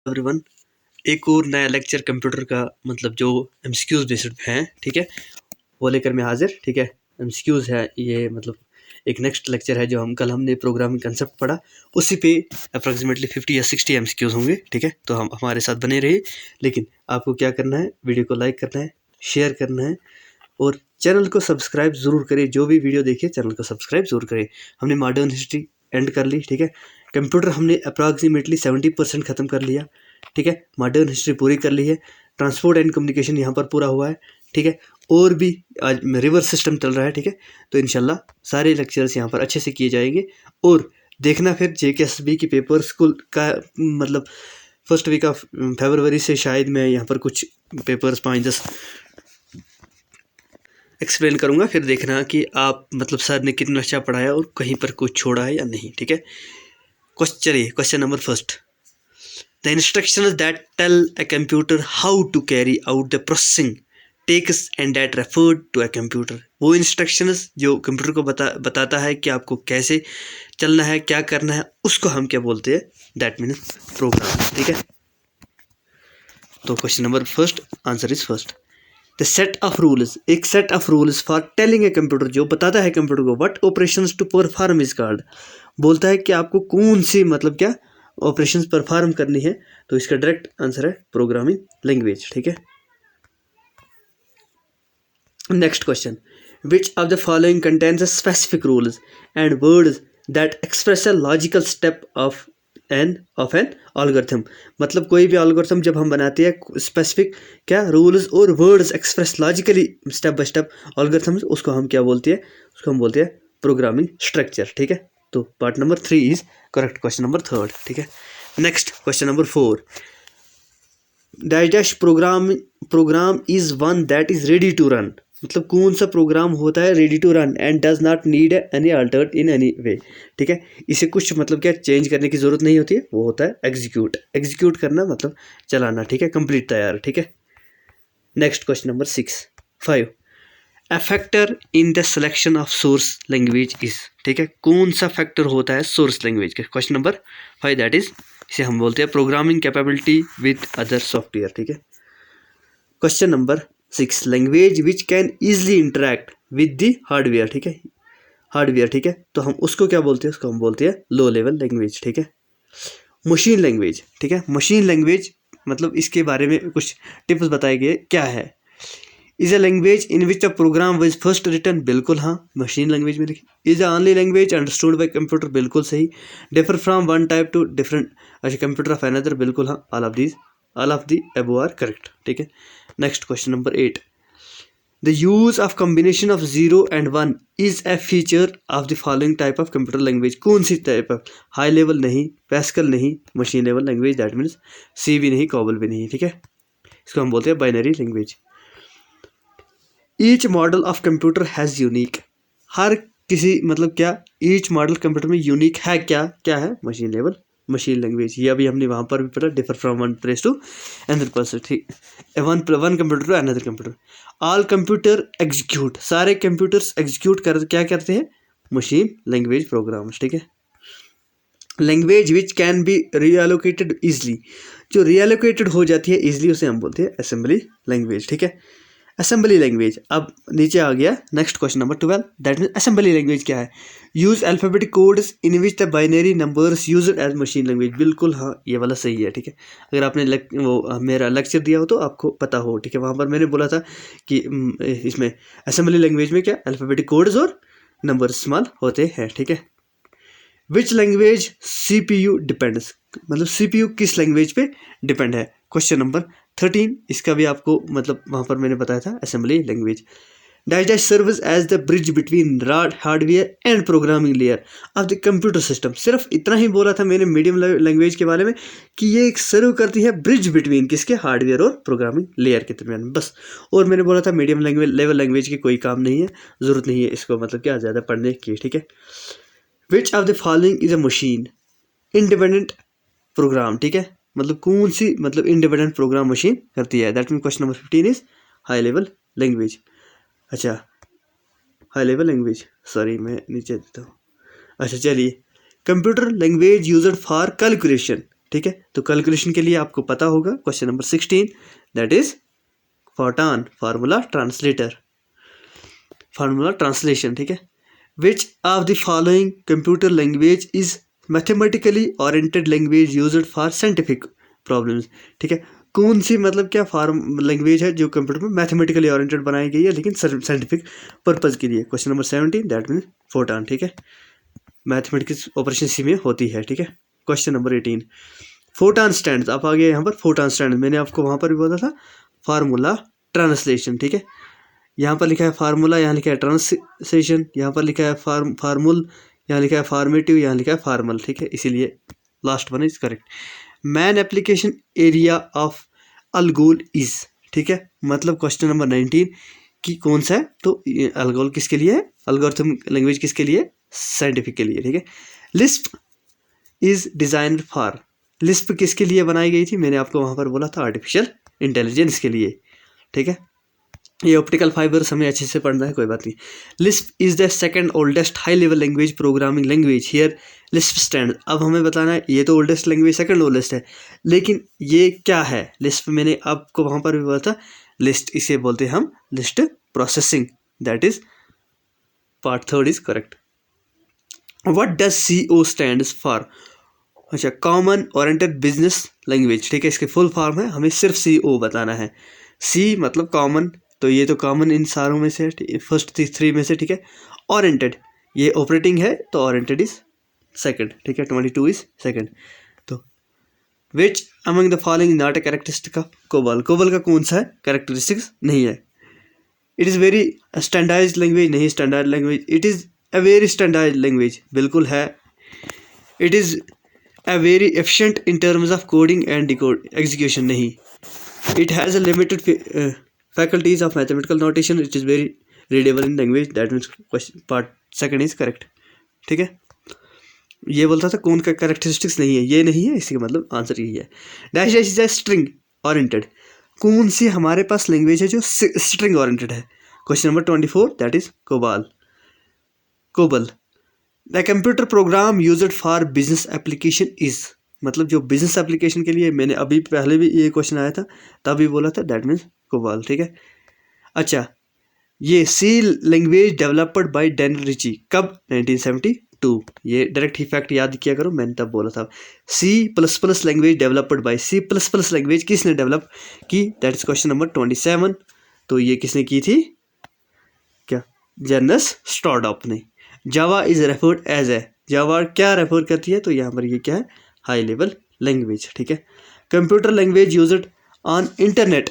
Everyone, एक और नया लेक्चर कंप्यूटर का मतलब जो एमसीक्यूज बेस्ड है, ठीक है, वो लेकर मैं हाजिर। ठीक है, एमसीक्यूज है ये, मतलब एक नेक्स्ट लेक्चर है जो हमने प्रोग्रामिंग कंसेप्ट पढ़ा, उसी पे अप्रॉक्सीमेटली 50 या 60 एमसीक्यूज होंगे। ठीक है, तो हम हमारे साथ बने रहिए। लेकिन आपको क्या करना है, वीडियो को लाइक करना है, शेयर करना है और चैनल को सब्सक्राइब ज़रूर करें। जो भी वीडियो देखे चैनल को सब्सक्राइब ज़रूर करें। हमने मॉडर्न हिस्ट्री एंड कर ली। ठीक है, कंप्यूटर हमने अप्रॉक्सीमेटली 70% ख़त्म कर लिया। ठीक है, मॉडर्न हिस्ट्री पूरी कर ली है। ट्रांसपोर्ट एंड कम्युनिकेशन यहाँ पर पूरा हुआ है। ठीक है, और भी आज रिवर सिस्टम चल रहा है। ठीक है, तो इंशाल्लाह सारे लेक्चर्स यहाँ पर अच्छे से किए जाएंगे। और देखना फिर जेकेएसबी की पेपर स्कूल का मतलब फर्स्ट वीक ऑफ फरवरी से शायद मैं यहाँ पर कुछ पेपर्स 5-10 एक्सप्लेन करूँगा। फिर देखना कि आप मतलब सर ने कितना अच्छा पढ़ाया और कहीं पर कुछ छोड़ा है या नहीं। ठीक है, question number first, the instructions that tell a computer how to carry out the processing tasks and that referred to a computer. वो इंस्ट्रक्शंस जो कंप्यूटर को बताता है कि आपको कैसे चलना है, क्या करना है, उसको हम क्या बोलते हैं, दैट मीन्स प्रोग्राम। ठीक है, तो question number first answer is first. The set of rules, एक set of rules for telling a computer, जो बताता है कंप्यूटर को what operations to perform is called, बोलता है कि आपको कौन सी मतलब क्या ऑपरेशंस परफॉर्म करनी है। तो इसका डायरेक्ट आंसर है प्रोग्रामिंग लैंग्वेज। ठीक है, next question, which of the following contains specific rules and words that express a logical step of an algorithm. मतलब कोई भी एल्गोरिथम जब हम बनाते हैं, स्पेसिफिक क्या रूल्स और words express logically step by step algorithms, उसको हम क्या बोलते हैं, उसको हम बोलते हैं प्रोग्रामिंग स्ट्रक्चर। ठीक है, तो part number 3 is correct, question number 3। ठीक है, next question number 4, dash program is one that is ready to run. मतलब कौन सा प्रोग्राम होता है ready to run and does not need any altered in any way. ठीक है, इसे कुछ मतलब क्या चेंज करने की जरूरत नहीं होती है, वो होता है एग्जीक्यूट करना, मतलब चलाना। ठीक है, कंप्लीट तैयार। ठीक है, next question number 5, a factor in the selection of source language is. ठीक है, कौन सा फैक्टर होता है सोर्स लैंग्वेज का। क्वेश्चन नंबर 5 दैट इज, इसे हम बोलते हैं programming capability with other software. ठीक है, question number 6, language which can easily interact with the hardware. ठीक है, हार्डवेयर। ठीक है, तो हम उसको क्या बोलते हैं, उसको हम बोलते हैं लो लेवल लैंग्वेज। ठीक है, मशीन लैंग्वेज। ठीक है, मशीन लैंग्वेज मतलब इसके बारे में कुछ टिप्स बताए गए, क्या है, is a language in which a program was first written. बिल्कुल हाँ, मशीन लैंग्वेज में लिखी। Is a only language understood by computer. बिल्कुल सही। Differ from one type to different अच्छा कंप्यूटर ऑफ अनदर। बिल्कुल हाँ, all of the above are correct. ठीक है, next question number 8, the use of combination of 0 and 1 is a feature of the following type of computer language. कौन सी type of, high level नहीं, Pascal नहीं, machine level language, that means C भी नहीं, cobble भी नहीं। ठीक है, इसको हम बोलते हैं binary language. Each model of computer has unique, हर किसी मतलब क्या ईच मॉडल कंप्यूटर में यूनिक है, क्या है, मशीन लेवल मशीन लैंग्वेज। ये अभी हमने वहाँ पर भी पढ़ा, differ from one place to another place. ठीक, one computer to another computer. All computer execute, सारे कंप्यूटर्स एग्जीक्यूट क्या करते हैं, मशीन लैंग्वेज प्रोग्राम्स। ठीक है, language which can be reallocated easily, जो रीएलोकेटेड हो जाती है इजली, उसे हम बोलते हैं असेंबली लैंग्वेज। ठीक है, असेंबली लैंग्वेज। अब नीचे आ गया next question number 12, that mean assembly language क्या है, use alphabetic codes in which the binary numbers used as machine language. बिल्कुल हाँ, ये वाला सही है। ठीक है, अगर आपने वो मेरा लेक्चर दिया हो तो आपको पता हो। ठीक है, वहाँ पर मैंने बोला था कि इसमें असेंबली लैंग्वेज में क्या अल्फाबेटिक कोड्स और नंबर इस्तेमाल होते हैं। ठीक है, विच लैंग्वेज CPU डिपेंड्स, मतलब CPU किस लैंग्वेज पे डिपेंड है। क्वेश्चन नंबर 13, इसका भी आपको मतलब वहाँ पर मैंने बताया था assembly language. Dash serves as the bridge between hardware and programming layer of the computer system. सिर्फ इतना ही बोला था मैंने मीडियम लैंग्वेज के बारे में कि ये एक सर्व करती है ब्रिज बिटवीन किसके, हार्डवेयर और प्रोग्रामिंग लेयर के दरमियान, बस। और मैंने बोला था मीडियम लेवल लैंग्वेज की कोई काम नहीं है, ज़रूरत नहीं है इसको मतलब क्या ज़्यादा पढ़ने की। ठीक है, which of the following is a machine independent program. ठीक है, मतलब कौन सी मतलब इंडिपेंडेंट प्रोग्राम मशीन करती है, that mean question number 15 is high level language. अच्छा, हाई लेवल लैंग्वेज, सॉरी मैं नीचे देता हूँ। अच्छा चलिए, computer language used for calculation ठीक है। तो कैलकुलेशन के लिए आपको पता होगा question number 16 that is photon formula translator, formula translation, ठीक है। Which of the following computer language is mathematically oriented language used for scientific problems, ठीक है। कौन सी मतलब क्या फार्म लैंग्वेज है जो कंप्यूटर में मैथमेटिकली ओरिएंटेड बनाई गई है लेकिन साइंटिफिक पर्पज के लिए। Question number 17 that means photon, ठीक है। मैथमेटिक्स ऑपरेशन सी में होती है, ठीक है। क्वेश्चन नंबर 18 फोटॉन स्टैंड्स, आप आ गए यहाँ पर फोटॉन स्टैंड, मैंने आपको वहाँ पर भी बोला था फार्मूला ट्रांसलेशन, ठीक है। यहाँ पर लिखा है फार्मूला, यहाँ लिखा है ट्रांसलेशन, यहाँ पर लिखा है फार्मूल, यहाँ लिखा है फॉर्मेटिव, यहाँ लिखा है फार्मल, ठीक है। इसीलिए last one is correct. Main application area of ALGOL is, ठीक है। मतलब क्वेश्चन नंबर 19 कि कौन सा है, तो अलगोल किसके लिए है, अलगोरिथम लैंग्वेज किसके लिए, साइंटिफिक के लिए, ठीक है। Lisp is designed for, Lisp किसके लिए बनाई गई थी, मैंने आपको वहाँ पर बोला था आर्टिफिशियल इंटेलिजेंस के लिए, ठीक है। ये ऑप्टिकल फाइबर्स हमें अच्छे से पढ़ना है, कोई बात नहीं। Lisp is the second oldest high level language programming language, here Lisp stand. अब हमें बताना है ये तो ओल्डेस्ट लैंग्वेज सेकंड ओल्डेस्ट है, लेकिन ये क्या है लिस्प, मैंने आपको वहाँ पर भी बोला था लिस्ट, इसे बोलते हैं हम list processing, that is part third is correct. What does CO stands for, अच्छा कॉमन ओरिएंटेड बिजनेस लैंग्वेज, ठीक है। इसके फुल फॉर्म है, हमें सिर्फ CO बताना है। C मतलब कॉमन, तो ये तो कॉमन इन सारों में से फर्स्ट 3 में से, ठीक है। ओरिएंटेड ये ऑपरेटिंग है तो ओरिएंटेड इज सेकंड, ठीक है। 22 इज सेकंड। तो which among the following not a characteristic of COBOL, COBOL का कौन सा है कैरेक्टरिस्टिक्स नहीं है। It is very standardised language, नहीं standard language. It is a very standard language, बिल्कुल है। It is a very efficient in terms of coding and decode execution, नहीं। It has a limited faculties of mathematical notation, it is very readable in language, that means question part second is correct, ठीक है। ये बोलता था कौन का characteristics नहीं है, ये नहीं है, इसका मतलब आंसर यही है। Dash dash is a string oriented, कौन सी हमारे पास लैंग्वेज है जो स्ट्रिंग ओरिएंटेड है। Question number 24 that is COBOL, COBOL. The computer program used for business application is, मतलब जो बिजनेस एप्लीकेशन के लिए, मैंने अभी पहले भी ये क्वेश्चन आया था तभी बोला था, दैट मीन्स कोबॉल, ठीक है। अच्छा ये C language developed by Daniel Ritchie, कब, 1972। ये डायरेक्ट ही फैक्ट याद किया करो, मैंने तब बोला था। C++ language developed bye, C++ language किसने डेवलप की, दैट इज क्वेश्चन नंबर 27। तो ये किसने की थी, क्या, जर्नस स्टॉर्डॉप ने। Java is referred as a, Java क्या रेफर करती है, तो यहाँ पर ये क्या है, हाई लेवल लैंग्वेज, ठीक है। Computer language used on internet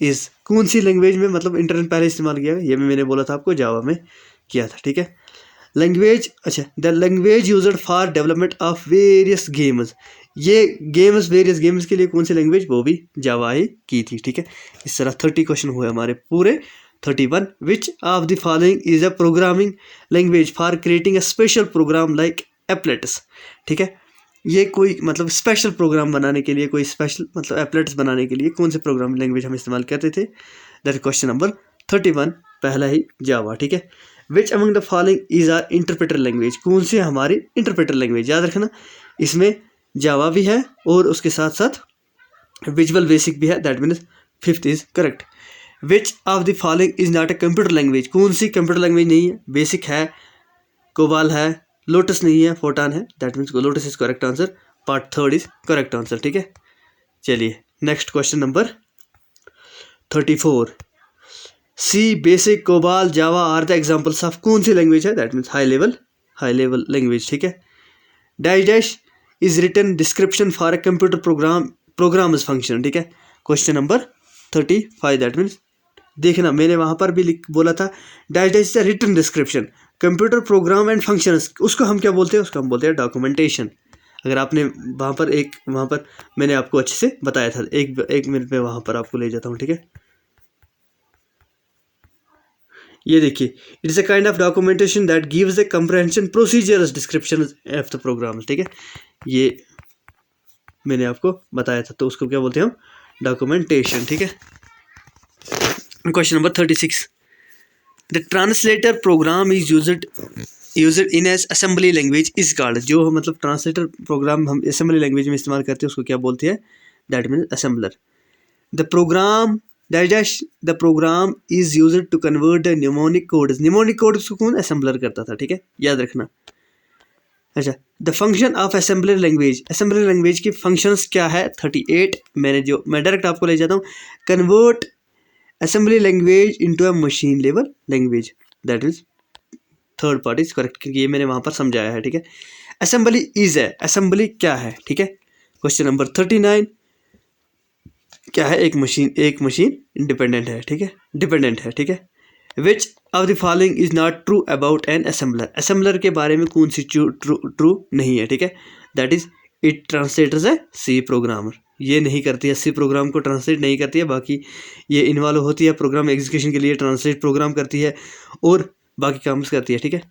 is, कौन सी लैंग्वेज में मतलब इंटरनेट पहले इस्तेमाल किया, ये मैंने बोला था आपको जावा में किया था, ठीक है। लैंग्वेज, अच्छा the language used for development of various games, ये गेम्स वेरियस गेम्स के लिए कौन सी लैंग्वेज, वो भी जावा ही की थी, ठीक है। इस तरह 30 क्वेश्चन हुए हमारे पूरे 31। Which of the following is a programming language for creating a special program like applets, ठीक है। ये कोई मतलब स्पेशल प्रोग्राम बनाने के लिए, कोई स्पेशल मतलब एप्लेट्स बनाने के लिए कौन से प्रोग्रामिंग लैंग्वेज हम इस्तेमाल करते थे, दैट क्वेश्चन नंबर 31 पहला ही जावा, ठीक है। Which among the following is are interpreter language, कौन सी हमारी इंटरप्रेटर लैंग्वेज, याद रखना इसमें जावा भी है और उसके साथ साथ विजुअल बेसिक भी है, that means 5th is correct. Which of the following is not a computer language, कौन सी कंप्यूटर लैंग्वेज नहीं है, बेसिक है, कोबाल है, लोटस नहीं है, फोटॉन है, that means Lotus is correct answer, part third is correct answer, ठीक है। चलिए next question number 34। C BASIC COBOL Java are the examples of, कौन सी लैंग्वेज है, that means high level language, ठीक है। Dash dash is written description for a computer programs function, ठीक है। क्वेश्चन नंबर 35 दैट मीन्स, देखना मैंने वहाँ पर भी बोला था dash dash is a written description computer program and functions, उसको हम क्या बोलते हैं, उसको हम बोलते हैं डॉक्यूमेंटेशन। अगर आपने वहाँ पर मैंने आपको अच्छे से बताया था, एक मिनट में वहाँ पर आपको ले जाता हूँ, ठीक है। ये देखिए, it is a kind of documentation that gives the comprehension procedures description of the program, ठीक है। ये मैंने आपको बताया था, तो उसको क्या बोलते हैं हम, डॉक्यूमेंटेशन, ठीक है। Question number 36। The translator program is used used in as assembly language is called, जो मतलब ट्रांसलेटर प्रोग्राम हम असेंबली लैंग्वेज में इस्तेमाल करते हैं उसको क्या बोलते हैं, that means assembler. The program the program is used to convert the mnemonic codes, mnemonic codes को कौन असेंबलर करता था, ठीक है, याद रखना। अच्छा, the function of assembler language, assembler language की फंक्शंस क्या है 38, मैं डायरेक्ट आपको ले जाता हूँ। Convert assembly language into a machine level language, that is third part is correct, क्योंकि ये मैंने वहाँ पर समझाया है, ठीक है। असेंबली इज है, असेंबली क्या है, ठीक है। क्वेश्चन नंबर 39 क्या है, एक मशीन इंडिपेंडेंट है, ठीक है, डिपेंडेंट है, ठीक है। Which of the following is not true about an assembler, assembler के बारे में कौन सी ट्रू नहीं है, ठीक है। दैट इज इट ट्रांसलेटर्स है सी प्रोग्रामर, ये नहीं करती है, सी प्रोग्राम को ट्रांसलेट नहीं करती है, बाकी ये इन्वॉल्व होती है प्रोग्राम एग्जीक्यूशन के लिए, ट्रांसलेट प्रोग्राम करती है और बाकी काम करती है, ठीक है।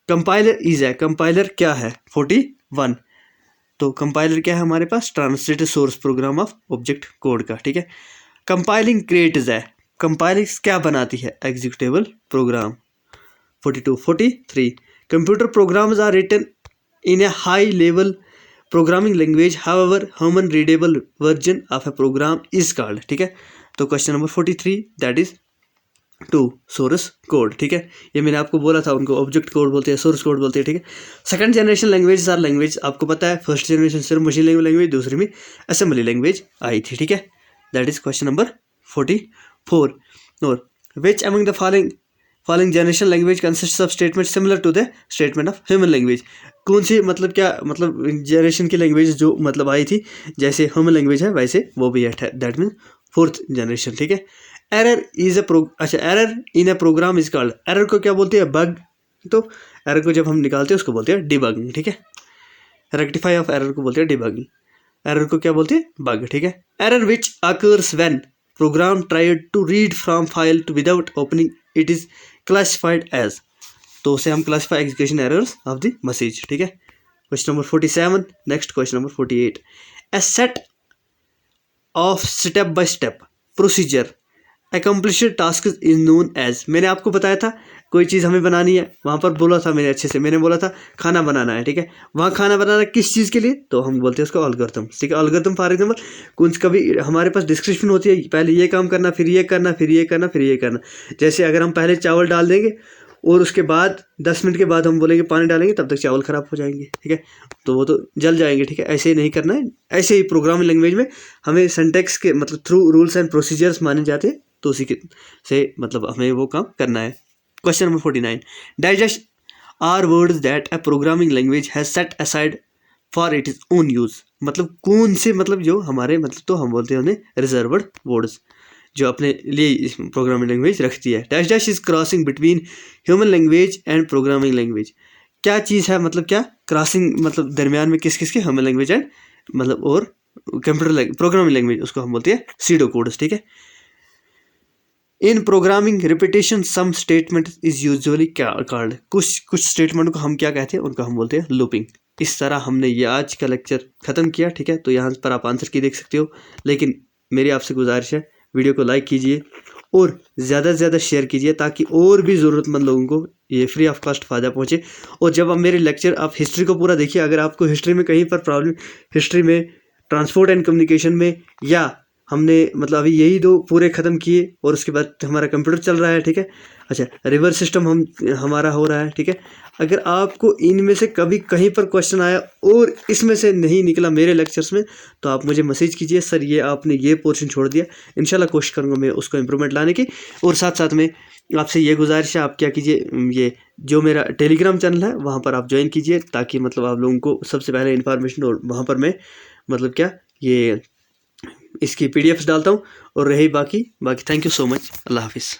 कंपाइलर इज है, कंपाइलर क्या है 41, तो कंपाइलर क्या है हमारे पास, translated source program of object code का, ठीक है। कंपाइलिंग क्रिएट्स है, कंपाइलिंग क्या बनाती है, executable program. 42 43 computer programs are written in a high level programming language, however human readable version of a program is called, ठीक है। तो question number 43 that is 2 source code, ठीक है। ये मैंने आपको बोला था, उनको ऑब्जेक्ट कोड बोलते हैं, सोर्स कोड बोलते हैं, ठीक है। Second generation language are language, आपको पता है फर्स्ट जनरेशन सिर्फ मशीन लैंग्वेज, दूसरी में असेंबली लैंग्वेज आई थी, ठीक है। That is question number 44। और which among the following generation language consist of statement similar to the statement of human language, कौन सी मतलब क्या मतलब जनरेशन की लैंग्वेज जो मतलब आई थी जैसे ह्यूमन लैंग्वेज है वैसे वो भी है, दैट मीन फोर्थ जनरेशन, ठीक है। एरर इज अच्छा, error in a program is called, error को क्या बोलते हैं, बग, तो एरर को जब हम निकालते हैं उसको बोलते हैं डिबगिंग, ठीक है। रेक्टिफाई ऑफ एरर को बोलते हैं डिबगिंग, एरर को क्या बोलते हैं, बग, ठीक है। Error which occurs when program tried to read from file to without opening it is classified as, तो उसे हम classify execution errors of the message, ठीक है। Question number 47, next question number 48, a set of step by step procedure accomplished task is known as, मैंने आपको बताया था कोई चीज़ हमें बनानी है, वहाँ पर बोला था मैंने अच्छे से, मैंने बोला था खाना बनाना है, ठीक है। वहाँ खाना बनाना किस चीज़ के लिए, तो हम बोलते हैं उसको एल्गोरिथम, ठीक है। एल्गोरिथम फॉर एग्जांपल कुछ कभी हमारे पास डिस्क्रिप्शन होती है, पहले ये काम करना, फिर ये करना, फिर ये करना, फिर ये करना। जैसे अगर हम पहले चावल डाल देंगे और उसके बाद 10 मिनट के बाद हम बोलेंगे पानी डालेंगे, तब तक चावल ख़राब हो जाएंगे, ठीक है, तो वो तो जल जाएंगे, ठीक है। ऐसे ही नहीं करना है, ऐसे ही प्रोग्रामिंग लैंग्वेज में हमें सिंटैक्स के मतलब थ्रू रूल्स एंड प्रोसीजर्स माने जाते हैं, तो उसी के से मतलब हमें वो काम करना है। Question number 49, digest are words that a programming language has set aside for it is own use, मतलब कौन से मतलब जो हमारे मतलब तो हम बोलते हैं उन्हें रिजर्व्ड वर्ड्स जो अपने लिए प्रोग्रामिंग लैंग्वेज रखती है। Dash dash is crossing between human language and programming language, क्या चीज़ है मतलब क्या क्रॉसिंग मतलब दरमियान में किस किस के, ह्यूमन लैंग्वेज एंड मतलब और कंप्यूटर प्रोग्रामिंग लैंग्वेज, उसको हम बोलते हैं सीडो कोड्स, ठीक है। In programming repetition some statement is usually called, कुछ स्टेटमेंट को हम क्या कहते हैं, उनको हम बोलते हैं लूपिंग। इस तरह हमने ये आज का लेक्चर ख़त्म किया, ठीक है। तो यहाँ पर आप आंसर की देख सकते हो, लेकिन मेरी आपसे गुजारिश है वीडियो को लाइक कीजिए और ज़्यादा से ज़्यादा शेयर कीजिए ताकि और भी ज़रूरतमंद लोगों को ये फ्री ऑफ कॉस्ट फ़ायदा पहुँचे। और जब आप मेरे लेक्चर आप हिस्ट्री को पूरा देखिए, अगर आपको हिस्ट्री में कहीं पर प्रॉब्लम, हिस्ट्री में ट्रांसपोर्ट एंड कम्युनिकेशन में, या हमने मतलब अभी यही 2 पूरे ख़त्म किए और उसके बाद हमारा कंप्यूटर चल रहा है, ठीक है। अच्छा, रिवर सिस्टम हमारा हो रहा है, ठीक है। अगर आपको इनमें से कभी कहीं पर क्वेश्चन आया और इसमें से नहीं निकला मेरे लेक्चर्स में, तो आप मुझे मैसेज कीजिए, सर ये आपने ये पोर्शन छोड़ दिया, इंशाल्लाह कोशिश करूँगा मैं उसको इम्प्रूवमेंट लाने की। और साथ साथ में आपसे ये गुजारिश है, आप क्या कीजिए, ये जो मेरा टेलीग्राम चैनल है वहाँ पर आप ज्वाइन कीजिए, ताकि मतलब आप लोगों को सबसे पहले इन्फॉर्मेशन, और वहाँ पर मैं मतलब क्या ये इसकी PDFs डालता हूँ। और रही बाकी थैंक यू सो मच, अल्लाह हाफिज़।